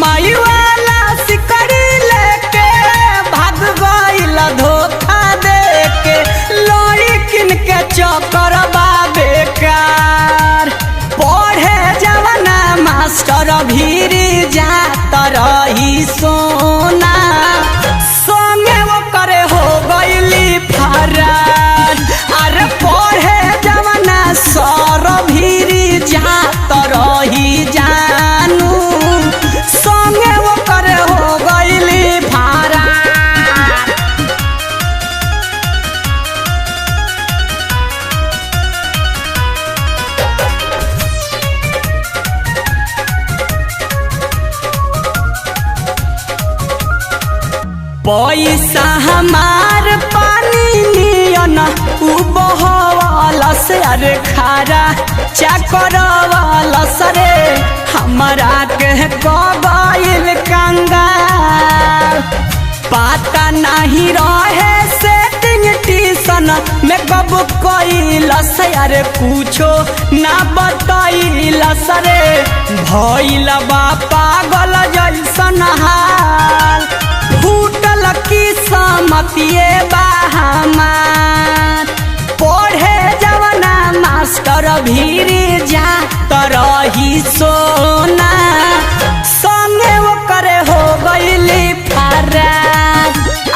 माई वाला सिकड़ी लेके भाग गइल धोखा देके लड़किन के चक्कर बा बेकार। पढ़े जवाना मास्टर भीरी जात रही सोना संगे वो करे हो गइली फरार। अरे पढ़े जवाना सर भीरी जात रही जानू संगे वो करे हो गइली फरार। पैसा हमार पानी नियन उ बहवाला से अरे खारा चकर वाला सरे हमारा के गइल कंगाल। पता नहीं रहे सेटिंग ट्यूशन में कब कइल से अरे कुछो ना बतइल सरे भइल बा पागल जैसन हाल। फूटल किस्मतिए बा हमार। पढ़े जवाना मास्टर भीरी जात रही सोना संगे वो करे हो गइली फरार।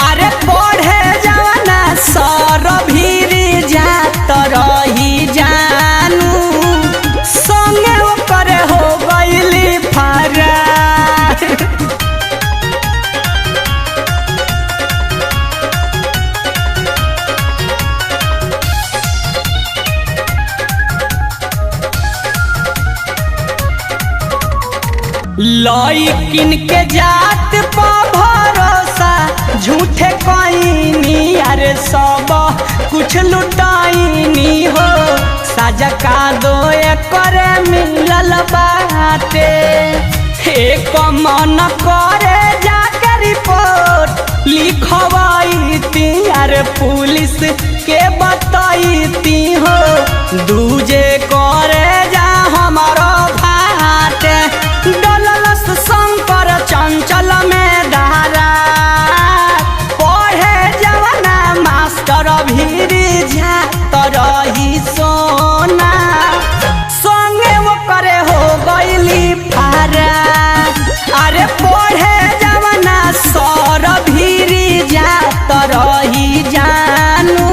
अरे पढ़े जवाना सर भीरी जात रही जानू संगे वो करे हो गइली फरार। लइकिन के जात पा भरोसा झूठे कइनी अरे सब कुछ लुटाइनी हो साजा का दो करे मिलल बाटे। एक मन करे जाके रिपोर्ट लिखवाईती अरे पुलिस के बताईती हो दूजे करे जा हमारो फाटे। डललस शंकर चंचल में धारा पढ़े जवाना मास्टर भीरी जात रही सोना संगे वो करे हो गइली फरार। अरे पढ़े जवाना सर भीरी जात रही जानू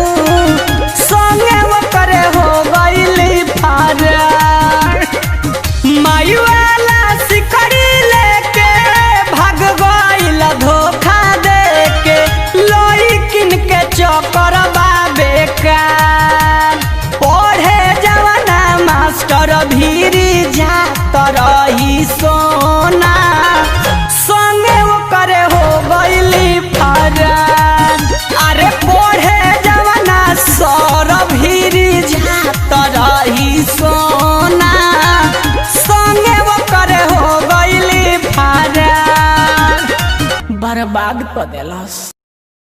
संगे वो करे हो गइली फरार। माई वाला सिकड़ी लेके भाग गइल धोखा देके लड़किन के चक्कर बा बेकार। पढ़े जवाना मास्टर भीरी जात रही सोना संगे वो करे हो गइली फरार। अरे पढ़े जवाना सर भीरी जात रही सोना संगे वो करे हो गइली फरार। बर्बाद कर देलस।